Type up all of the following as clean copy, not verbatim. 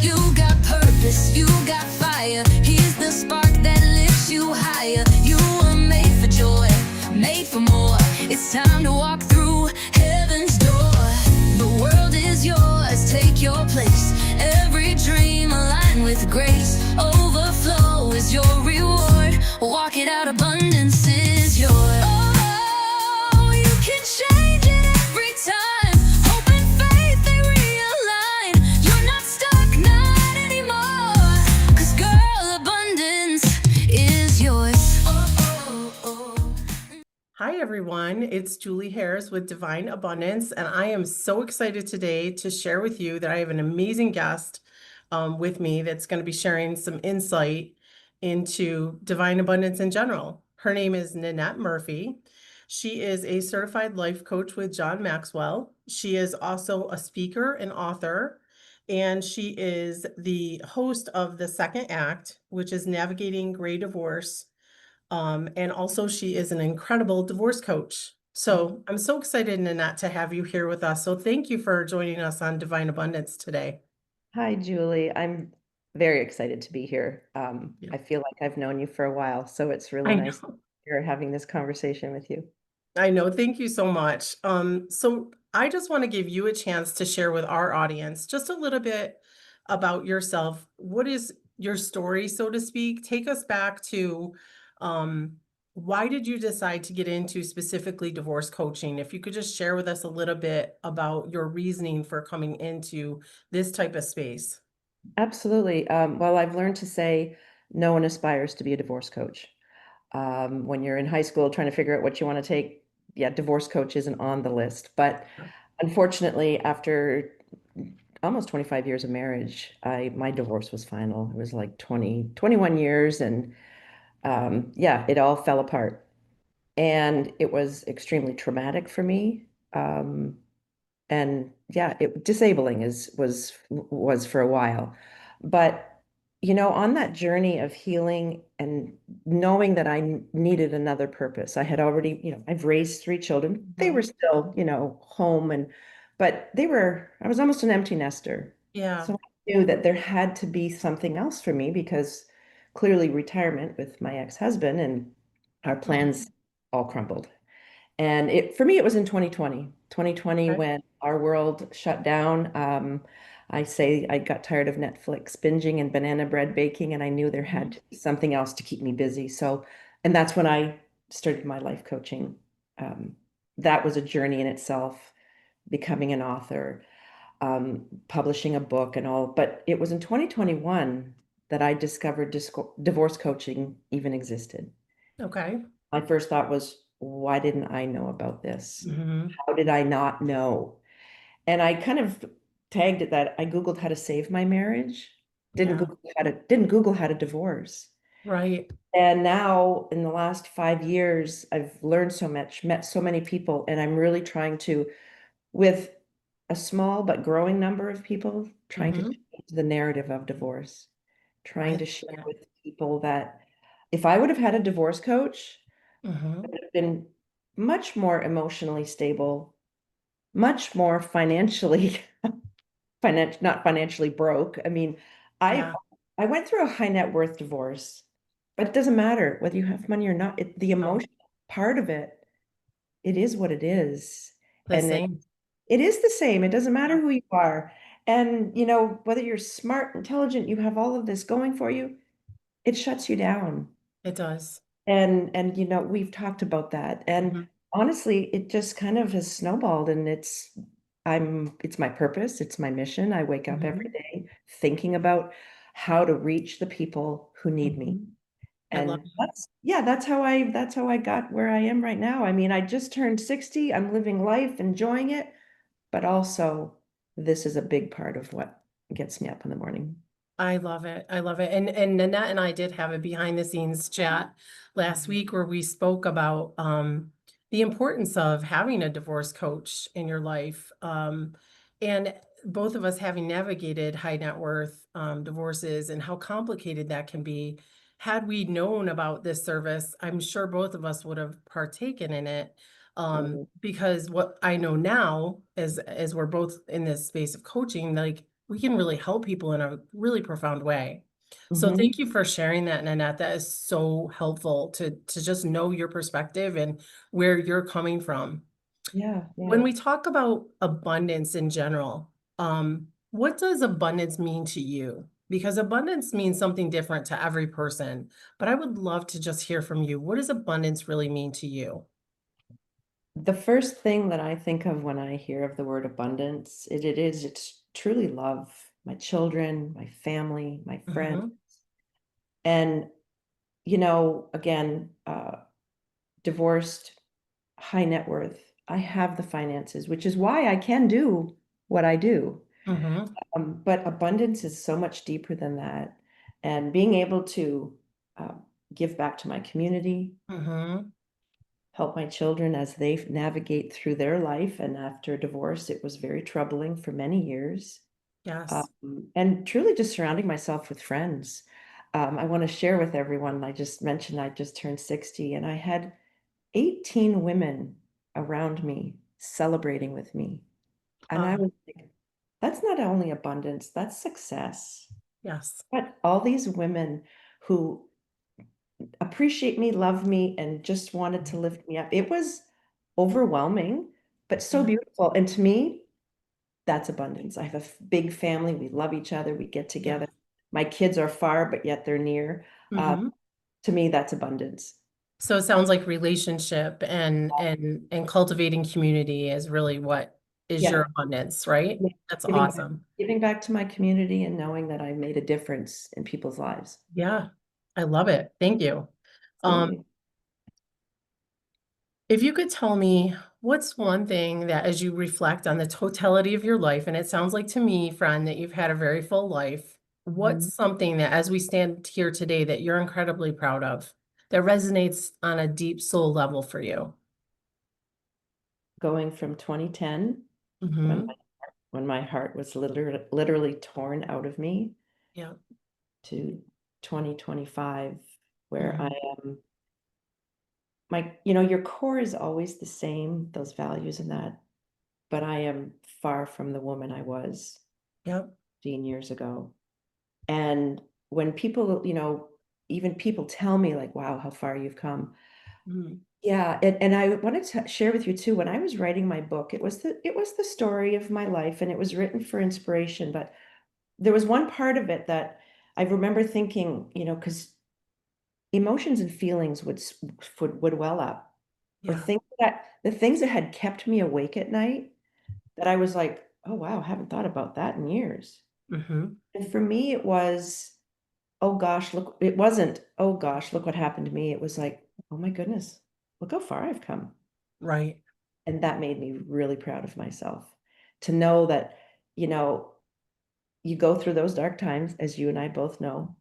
You got purpose, you got fire. He's the spark that lifts you higher. You were made for joy, made for more. It's time to walk through heaven's door. The world is yours, take your place. Every dream aligned with grace. Overflow is your reward. Walk it out, abundance is yours. Oh, you can change it every time. Hope and faith, they realign. You're not stuck, not anymore. 'Cause girl, abundance is yours. Hi, everyone. It's Julie Harris with Divine Abundance, and I am so excited today to share with you that I have an amazing guest with me that's going to be sharing some insight into divine abundance in general. Her name is Nanette Murphy. She is a certified life coach with John Maxwell. She is also a speaker and author, and she is the host of the second act, which is Navigating Gray Divorce. And also she is an incredible divorce coach. So I'm so excited, Nanette, to have you here with us. So thank you for joining us on Divine Abundance today. Hi, Julie. I'm very excited to be here. Yeah. I feel like I've known you for a while, so it's really I nice know. here having this conversation with you. I know. Thank you so much. So I just want to give you a chance to share with our audience just a little bit about yourself. What is your story, so to speak? Take us back to why did you decide to get into specifically divorce coaching? If you could just share with us a little bit about your reasoning for coming into this type of space. Absolutely. Well, I've learned to say no one aspires to be a divorce coach. When you're in high school trying to figure out what you want to take, yeah, divorce coach isn't on the list. But unfortunately, after almost 25 years of marriage, my divorce was final. It was like 21 years, and yeah, it all fell apart. And it was extremely traumatic for me. And yeah, disabling was for a while. But on that journey of healing and knowing that I needed another purpose, I had already, I've raised three children. They were still, home, but I was almost an empty nester. Yeah. So I knew that there had to be something else for me, because clearly retirement with my ex-husband and our plans all crumbled. And for me, it was in 2020 Okay. when our world shut down. I say I got tired of Netflix binging and banana bread baking, and I knew there had to be something else to keep me busy. And that's when I started my life coaching. That was a journey in itself, becoming an author, publishing a book and all. But it was in 2021 that I discovered divorce coaching even existed. Okay. My first thought was, why didn't I know about this? Mm-hmm. How did I not know? And I kind of tagged it that I Googled how to save my marriage. Didn't Yeah. Google how to divorce. Right. And now in the last 5 years, I've learned so much, met so many people, and I'm really trying to, with a small but growing number of people, trying to Mm-hmm. change the narrative of divorce, I trying to love share that. with people that if I would have had a divorce coach, Mm-hmm. I would have been much more emotionally stable, much more financially not financially broke. I mean, I Yeah. I went through a high net worth divorce, but it doesn't matter whether you have money or not. The Oh, emotional part of it, it is what it is. the And same. it is the same. It doesn't Yeah. matter who you are. And whether you're smart, intelligent, you have all of this going for you, it shuts you down. It does. And we've talked about that. And Mm-hmm. honestly, it just kind of has snowballed, and it's my purpose, it's my mission. I wake up Mm-hmm. every day thinking about how to reach the people who need me. Mm-hmm. I love And it. that's how I got where I am right now. I mean, I just turned 60. I'm living life, enjoying it, but also this is a big part of what gets me up in the morning. I love it. I love it. And Nanette and I did have a behind the scenes chat last week where we spoke about the importance of having a divorce coach in your life. And both of us having navigated high net worth divorces and how complicated that can be. Had we known about this service, I'm sure both of us would have partaken in it. Mhm. Because what I know now as we're both in this space of coaching, like we can really help people in a really profound way. So Mhm. thank you for sharing that, Nanette. That is so helpful to just know your perspective and where you're coming from. Yeah, When yeah. we talk about abundance in general, what does abundance mean to you? Because abundance means something different to every person, but I would love to just hear from you. What does abundance really mean to you? The first thing that I think of when I hear of the word abundance, it's truly love, my children, my family, my friends. Mhm, And, again, divorced, high net worth. I have the finances, which is why I can do what I do. mhm, But abundance is so much deeper than that. And being able to uh, give back to my community, mhm. help my children as they navigate through their life. And after divorce, it was very troubling for many years. Yes. And truly just surrounding myself with friends. I want to share with everyone. I just mentioned I just turned 60, and I had 18 women around me celebrating with me. And I Ah, was like, that's not only abundance, that's success. yes. But all these women who appreciate me, love me, and just wanted to lift me up. It was overwhelming, but so Yeah, beautiful. And to me, that's abundance. I have a big family. We love each other. We get yeah. together. My kids are far, but yet they're near. Uh, Mhm. to me, that's abundance. So it sounds like relationship and cultivating community is really what is your Yeah. abundance, right? Yeah. That's Giving back, awesome. giving back to my community and knowing that I made a difference in people's lives. Yeah, I love it. Thank you. Um, Absolutely. if you could tell me what's one thing that as you reflect on the totality of your life, and it sounds like to me, friend, that you've had a very full life, Mhm. what's something that as we stand here today that you're incredibly proud of, that resonates on a deep soul level for you? Going from 2010, when Mm-hmm. when my heart was literally torn out of me, Yeah. to 2025, where I Mm-hmm. am your core is always the same, those values and that, but I am far from the woman I was Yep. 15 years ago. And when people, even people tell me like, wow, how far you've come. Mm. Yeah, and I wanted to share with you too, when I was writing my book, it was the story of my life and it was written for inspiration, but there was one part of it that I remember thinking, because emotions and feelings would well up, or Yeah. the things that had kept me awake at night, that I was like, oh wow, I haven't thought about that in years. Mm-hmm. And for me, it was, oh gosh, look, it wasn't, oh gosh, look what happened to me. It was like, oh my goodness, look how far I've come. Right. And that made me really proud of myself to know that, you know, you go through those dark times, as you and I both know.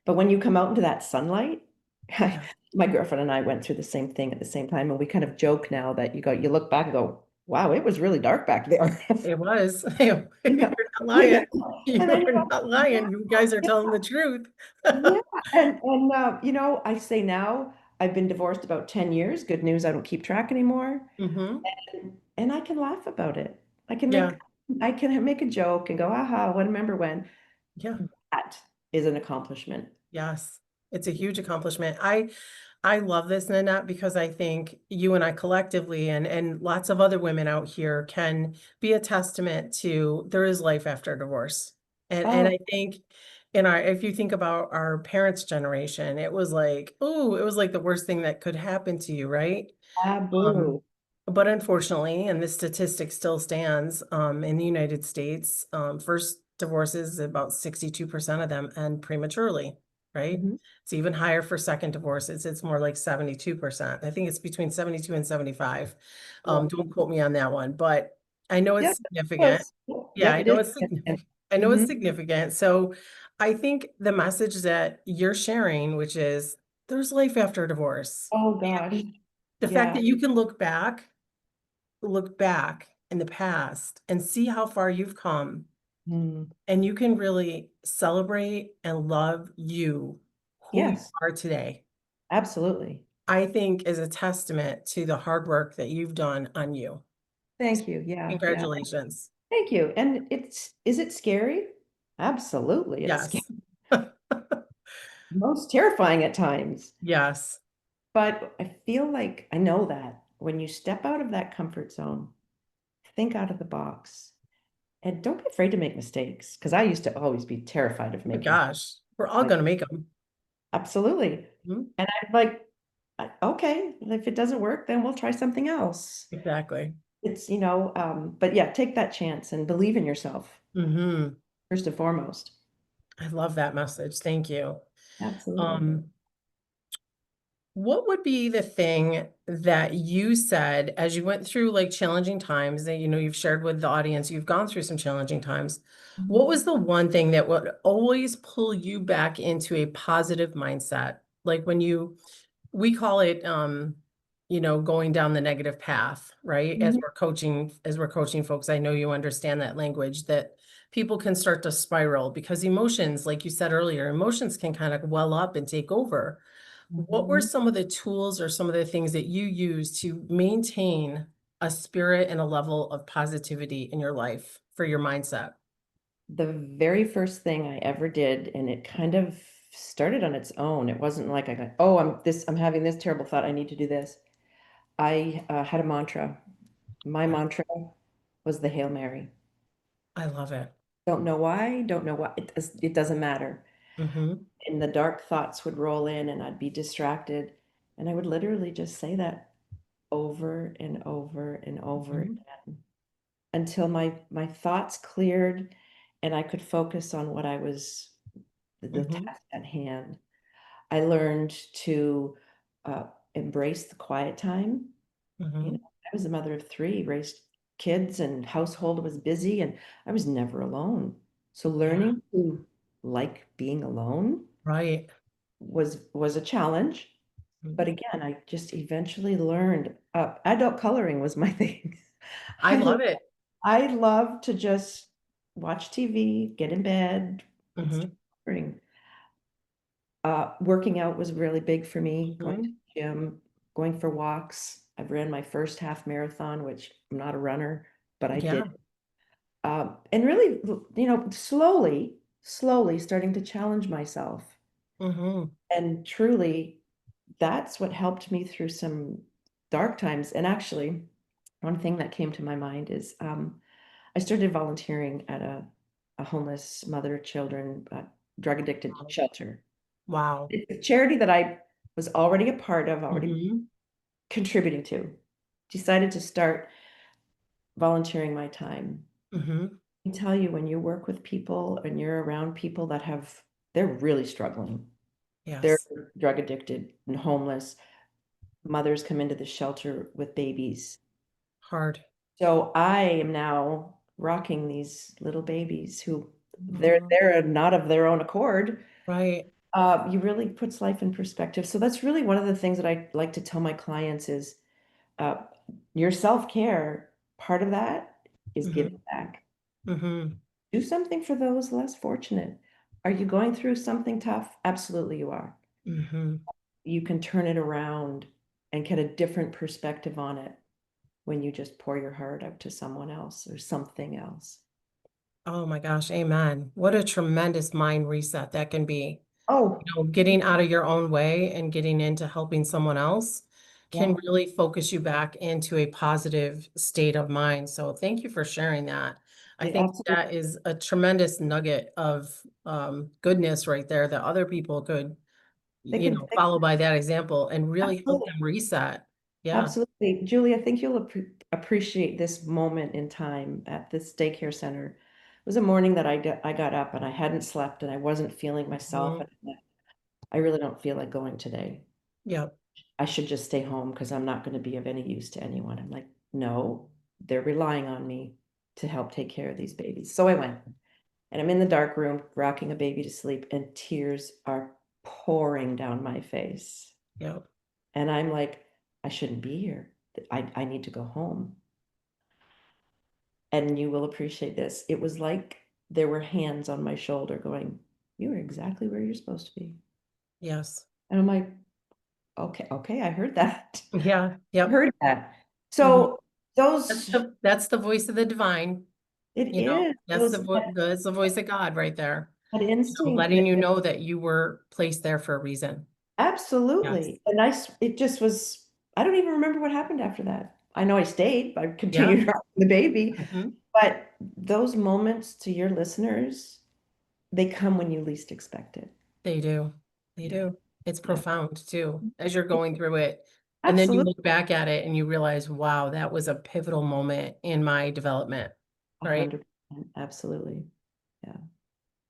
But when you come out into that sunlight, Yeah. my girlfriend and I went through the same thing at the same time, and we kind of joke now that you look back and go, wow, it was really dark back there. It was. You're Yeah. not lying. Yeah. You And I are know, not yeah, lying. You guys are telling the truth. yeah. I say now I've been divorced about 10 years. Good news, I don't keep track anymore. Mm-hmm. And I can laugh about it. I can Yeah. make I can make a joke and go, aha, I remember when. Yeah. That is an accomplishment. Yes. It's a huge accomplishment. I love this, Nanette, because I think you and I collectively and lots of other women out here can be a testament to there is life after divorce. And Oh, I think in our if you think about our parents' generation, it was like, oh, it was like the worst thing that could happen to you, right? Um, taboo. but unfortunately, and this statistic still stands, in the United States, first divorces, about 62% of them end prematurely, right? Mhm. It's even higher for second divorces. It's more like 72%. I think it's between 72 and 75. Yeah. Don't quote me on that one, but I know Yeah. it's significant. Close. Yeah, Yep, I it know is. it's And significant. I know it's mhm. significant. So I think the message that you're sharing, which is there's life after divorce. Oh gosh. The fact Yeah. that you can look back in the past and see how far you've come, Mm. and you can really celebrate and love you, who you Yes, are today, absolutely. I think is a testament to the hard work that you've done on you. Thank you. Yeah, yeah. Congratulations. Thank you. And is it scary? Absolutely, it's scary. Yes. Most terrifying at times. Yes. But I feel like I know that when you step out of that comfort zone, think out of the box, and don't be afraid to make mistakes. Because I used to always be terrified of Oh my making, gosh, we're all like, gonna make them. absolutely. And I'm like, okay, if it doesn't work, then we'll try something else. Exactly. But yeah, take that chance and believe in yourself, Hmm. first and foremost. I love that message. Thank you. Absolutely. Um, what would be the thing that you said as you went through like challenging times that you've shared with the audience, you've gone through some challenging times. What was the one thing that would always pull you back into a positive mindset? Like when we call it going down the negative path, right? As Mhm. we're coaching folks, I know you understand that language, that people can start to spiral because emotions, like you said earlier, emotions can kind of well up and take over. What were Mhm. some of the tools or some of the things that you use to maintain a spirit and a level of positivity in your life for your mindset? The very first thing I ever did, and it kind of started on its own. It wasn't like I got, oh, I'm having this terrible thought. I need to do this. I had a mantra. My Yeah, mantra was the Hail Mary. I love it. Don't know why, don't know why. It doesn't matter. Mm-hmm. And the dark thoughts would roll in and I'd be distracted. And I would literally just say that over and over and over Mm-hmm. again until my thoughts cleared and I could focus on the Mm-hmm. task at hand. I learned to uh, embrace the quiet time. Mm-hmm. I was a mother of three, raised kids, and household was busy, and I was never alone. So Yeah, learning to like being alone right. was a challenge. But Mhm. again, I just eventually learned. Adult coloring was my thing. I I love it. I love to just watch TV, get in bed, and start Mm-hmm. coloring. Working out was really big for me, going to Mm-hmm. the gym, going for walks. I've ran my first half marathon, which I'm not a runner, but I did. Yeah. And really, slowly starting to challenge myself. Mm-hmm. And truly, that's what helped me through some dark times. And actually, one thing that came to my mind is I started volunteering at a homeless mother children, drug addicted shelter. Wow. It's a charity that I was already a part of, already Mm-hmm. contributing to. Decided to start volunteering my time. Mm-hmm. I can tell you when you work with people and you're around people they're really struggling. They're Yes. drug addicted and homeless. Mothers come into the shelter with babies. Hard. So I am now rocking these little babies who Mhm. they're not of their own accord. Right. You really puts life in perspective. So that's really one of the things that I like to tell my clients is uh, your self-care, part of that is giving Mm-hmm. back. Mm-hmm. Do something for those less fortunate. Are you going through something tough? Absolutely, you are. Mm-hmm. You can turn it around and get a different perspective on it when you just pour your heart out to someone else or something else. Oh my gosh, amen. What a tremendous mind reset that can be. Oh, Getting out of your own way and getting into helping someone else can yeah, really focus you back into a positive state of mind. So thank you for sharing that. I it think absolutely. that is a tremendous nugget of goodness right there that other people could, They follow by that example and really help absolutely, them reset. Yeah. absolutely. Julie, I think you'll appreciate this moment in time at this daycare center. It was a morning that I got up and I hadn't slept and I wasn't feeling myself. Mhm. And I'm like, I really don't feel like going today. Yep. I should just stay home because I'm not going to be of any use to anyone. I'm like, no, they're relying on me to help take care of these babies. So I went and I'm in the dark room rocking a baby to sleep and tears are pouring down my face. Yep. And I'm like, I shouldn't be here. I need to go home. And you will appreciate this. It was like there were hands on my shoulder going, you are exactly where you're supposed to be. Yes. And I'm like, okay, I heard that. Yeah. I Yep. heard that. Mhm. So those That's the voice of the divine. It You know, is. that's that's the voice of God right there. That You know, instinct. letting you know that you were placed there for a reason. Yes. Absolutely. And it just was, I don't even remember what happened after that. I know I stayed, I Yeah. continued rocking the baby, Mhm. but those moments to your listeners, they come when you least expect it. They do. They Yeah. do. It's Yeah. profound too, as you're going through it. And then you Absolutely. look back at it and you realize, wow, that was a pivotal moment in my development, right? 100%. Absolutely. Yeah.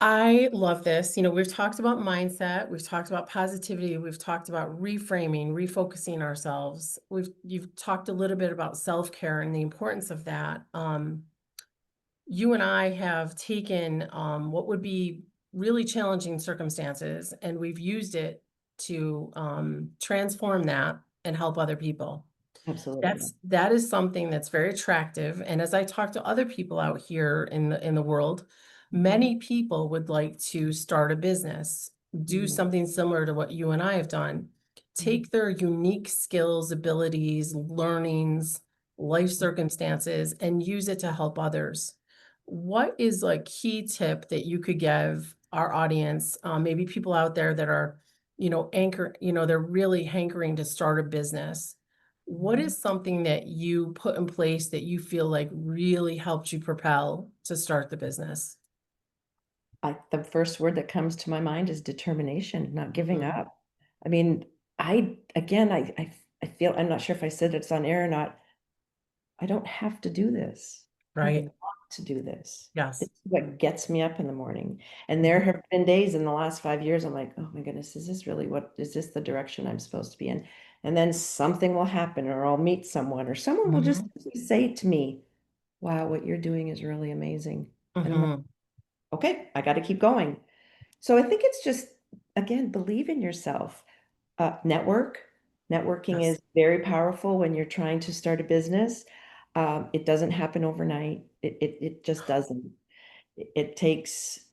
I love this. You know, we've talked about mindset, we've talked about positivity, we've talked about reframing, refocusing ourselves. You've talked a little bit about self-care and the importance of that. You and I have taken what would be really challenging circumstances and we've used it to transform that and help other people. Absolutely. That is something that's very attractive. And as I talk to other people out here in the world, many people would like to start a business, do Mhm. something similar to what you and I have done, Mhm. take their unique skills, abilities, learnings, life circumstances, and use it to help others. What is a key tip that you could give our audience, maybe people out there that are, they're really hankering to start a business? What Mhm. is something that you put in place that you feel like really helped you propel to start the business? The first word that comes to my mind is determination, not giving Mhm. up. I mean, again, I feel, I'm not sure if I said it's on air or not. I don't have to do this. I Right. want to do this. Yes. It's what gets me up in the morning. And there Mhm. have been days in the last 5 years, I'm like, oh my goodness, is this the direction I'm supposed to be in? And then something will happen, or I'll meet someone, or someone will just Mhm. simply say to me, wow, what you're doing is really amazing. And I'm like, Mhm. okay, I got to keep going. So I think it's just, again, believe in yourself. Network. Networking Yes. is very powerful when you're trying to start a business. It doesn't happen overnight. It just doesn't. It takes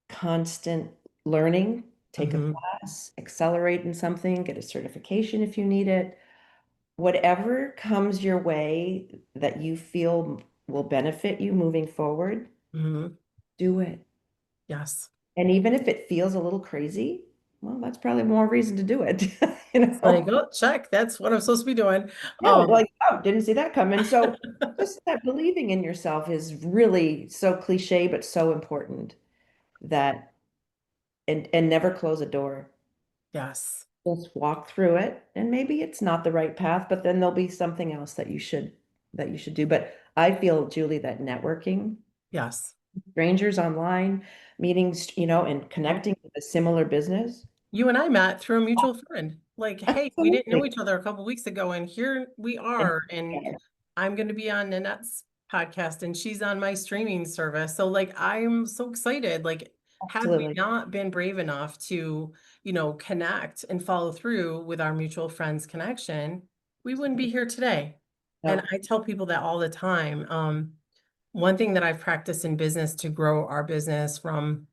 constant learning. Take a Mhm. class, accelerate in something, get a certification if you need it. Whatever comes your way that you feel will benefit you moving forward, Mhm. do it. Yes. And even if it feels a little crazy, well, that's probably more reason to do it, you It's like, know? oh, check, that's what I'm supposed to be doing. Yeah, Um, like, oh, didn't see that coming. So just that believing in yourself is really so cliche, but so important that, and never close a door. yes. Just walk through it, and maybe it's not the right path, but then there'll be something else that you should do. But I feel, Julie, that networking, Yes. strangers online, meetings, and Mhm. connecting with a similar business. You and I met through a mutual friend. Like, hey, we didn't know Absolutely. each other a couple weeks ago, and here we And are. And I'm going to be on Nanette's podcast, and she's on my streaming service. So, like, I'm so excited. Like, had we absolutely. not been brave enough to, connect and follow through with our mutual friends connection, we wouldn't be here today. And No, I tell people that all the time. One thing that I've practiced in business to grow our business from,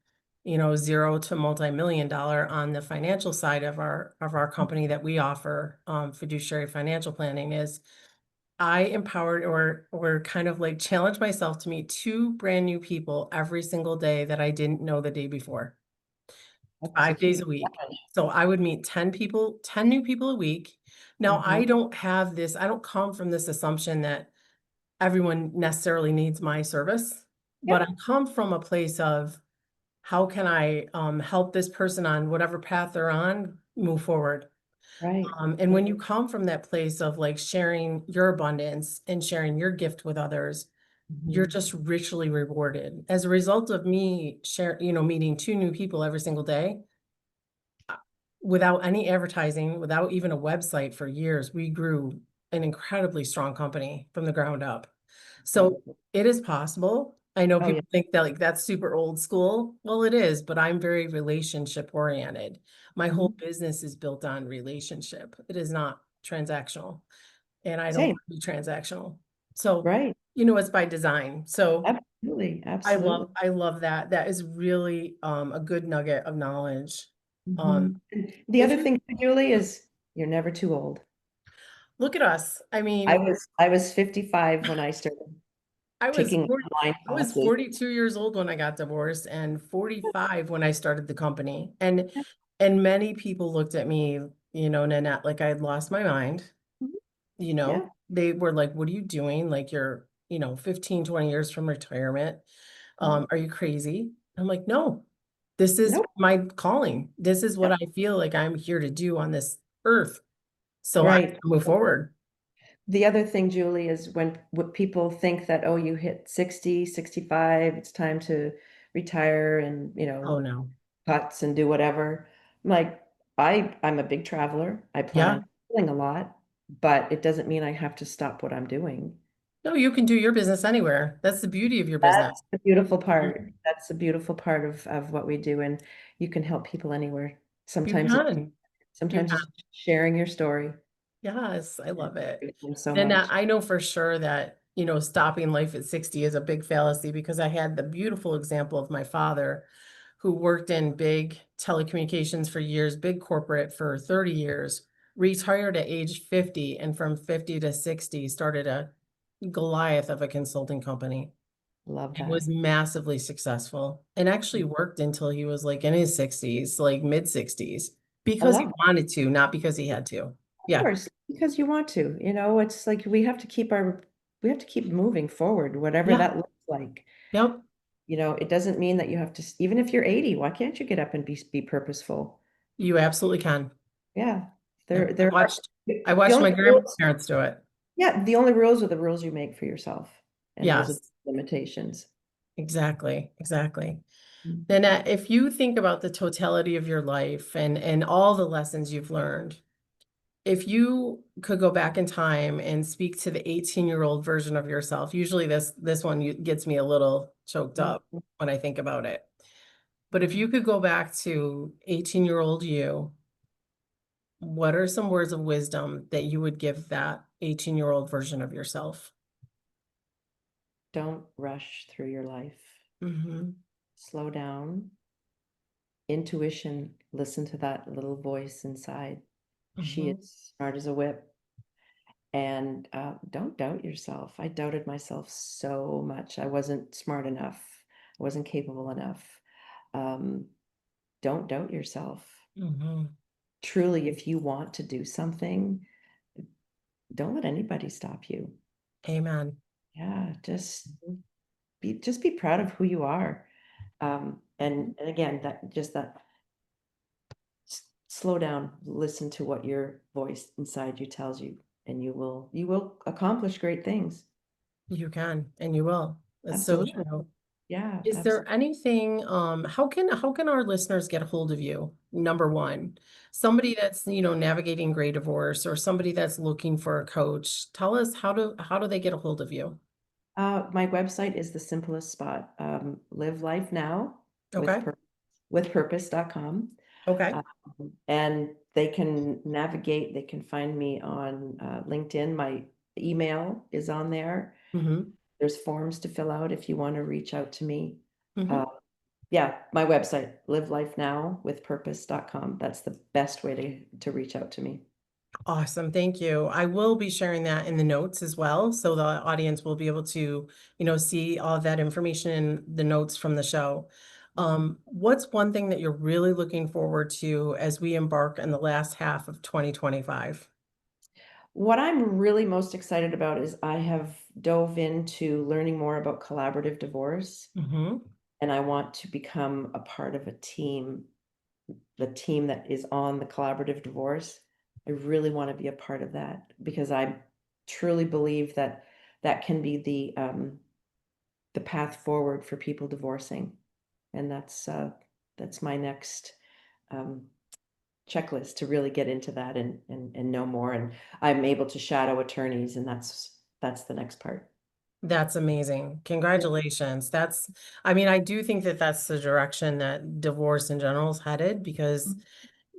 zero to multi-million dollar on the financial side of our company that we offer, fiduciary financial planning is I empowered or kind of like challenge myself to meet two brand new people every single day that I didn't know the day before, that's a 5 days huge a week. challenge. So I would meet 10 people, 10 new people a week. Now Mhm. I don't come from this assumption that everyone necessarily needs my service, but I Yep, come from a place of how can I help this person on whatever path they're on move forward. right. And Yeah. when you come from that place of like sharing your abundance and sharing your gift with others, you're Mhm. just richly rewarded. As a result of me meeting two new people every single day, uh, without any advertising, without even a website for years, we grew an incredibly strong company from the ground up. So Wonderful. it is possible. I know Oh, yeah. people think that like that's super old school. Well, it is, but I'm very relationship oriented. My whole Mhm. business is built on relationship. It is not transactional, and I don't Same. want to be transactional. So, Right. it's by design. So Absolutely. I Absolutely. love I love that. That is really a good nugget of knowledge. Um, Mhm. And the if other you thing, Julie, is you're never too old. look at us, I I mean, was I was 55 when I started. I was taking 40, online I was classes. 42 years old when I got divorced and 45 when I started the company. And many people looked at me, Nanette, like I had lost my mind. Mhm. Yeah, They were like, what are you doing? Like you're, 15, 20 years from retirement. mhm. Are you crazy? I'm like, no, this is Nope. my calling. This is what Yep. I feel like I'm here to do on this earth. So I Right. move forward. The other thing, Julie, is when what people think that, oh, you hit 60, 65, it's time to retire and, Oh no. cuts and do whatever. Like, I'm a big traveler. I plan Yeah. on traveling a lot, but it doesn't mean I have to stop what I'm doing. No, you can do your business anywhere. That's the beauty of your business. That's the beautiful part. Mhm. That's the beautiful part of what we do. And you can help people anywhere. You Sometimes it's can. You sometimes can. it's sharing your story. Yes, I love it. Them so And much. I know for sure that, stopping life at 60 is a big fallacy because I had the beautiful example of my father who worked in big telecommunications for years, big corporate for 30 years, retired at age 50, and from 50 to 60 started a Goliath of a consulting company Love and that. was massively successful and actually worked until he was like in his 60s, like mid 60s, I because he love that. wanted to, not because he had to. Of Yeah. course, because you want to, it's like we have to keep moving forward, whatever Yeah. that looks like. Yep. It doesn't mean that you have to, even if you're 80, why can't you get up and be purposeful? You absolutely can. Yeah. Yep. There are I the watched only my rules, grandparents do it. yeah, the only rules are the rules you make for yourself. And those are the Yes, limitations. exactly. Exactly. Mm. Nanette, if you think about the totality of your life and all the lessons you've learned, if you could go back in time and speak to the 18-year-old version of yourself, usually this one gets me a little choked up Mhm. when I think about it. But if Mhm. you could go back to 18-year-old you, what are some words of wisdom that you would give that 18-year-old version of yourself? Don't rush through your life. Mm-hmm. Slow down. Intuition, listen to that little voice inside. She Mm-hmm. is smart as a whip. And don't doubt yourself. I doubted myself so much. I wasn't smart enough. I wasn't capable enough. Um, don't doubt yourself. Mm-hmm. Truly, if you want to do something, don't let anybody stop you. Amen. Yeah, just be proud of who you are. And again, that slow down, listen to what your voice inside you tells you, and you will accomplish great things. You can, and you will. That's so Absolutely. true. Yeah, Is there absolutely. anything, how can our listeners get a hold of you? Number one, somebody that's, navigating gray divorce or somebody that's looking for a coach, tell us how do they get a hold of you? My website is the simplest spot. Live Life Now Okay. with purpose.com. Okay. Um, and they can navigate, they can find me on LinkedIn. My email is on there. Mm-hmm. There's forms to fill out if you want to reach out to me. Mm-hmm. Uh, yeah, my website, live life now with purpose.com. That's the best way to reach out to me. Awesome. Thank you. I will be sharing that in the notes as well. So the audience will be able to, see all of that information in the notes from the show. What's one thing that you're really looking forward to as we embark on the last half of 2025? What I'm really most excited about is I have dove into learning more about collaborative divorce, Mm-hmm. and I want to become a part of a team, the team that is on the collaborative divorce. I really want to be a part of that because I truly believe that that can be the path forward for people divorcing, and that's my next um, checklist to really get into that and know more. And I'm able to shadow attorneys, and that's the next part. That's amazing. Yeah. Congratulations. I mean, I do think that that's the direction that divorce in general is headed because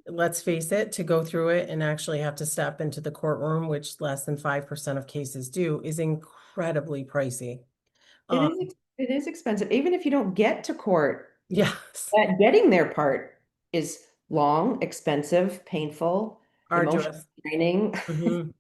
let's face it, to go through it and actually have to step into the courtroom, which less than 5% of cases do, is incredibly pricey. It Um, is it is expensive, even if you don't get to court. yes, That getting their part is long, expensive, painful, emotionally arduous. draining. Mhm.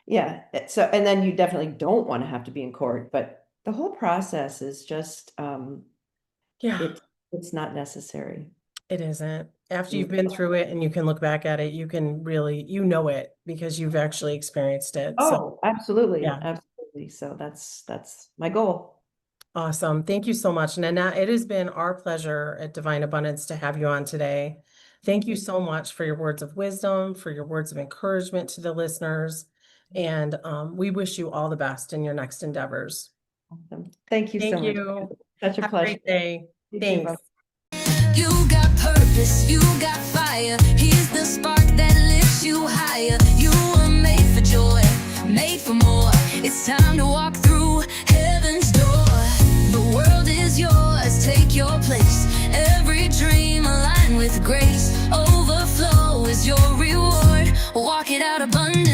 Yeah. So, and then you definitely don't want to have to be in court, but The whole process is just, Yeah, it's not necessary. it isn't. After you've Mm. been through it and you can look back at it, you can really, you know it because you've actually experienced it. So, Oh, absolutely, yeah, absolutely. So that's my goal. awesome. Thank you so much, Nanette. It has been our pleasure at Divine Abundance to have you on today. Thank you so much for your words of wisdom, for your words of encouragement to the listeners. And we wish you all the best in your next endeavors. Awesome. Thank you so Thank much. you. Such a Have a pleasure. great day. You too, Thanks. bye. You got purpose, you got fire. He's the spark that lifts you higher. You were made for joy, made for more. It's time to walk through heaven's door. The world is yours, take your place. Every dream aligned with grace. Overflow is your reward. Walk it out abundantly.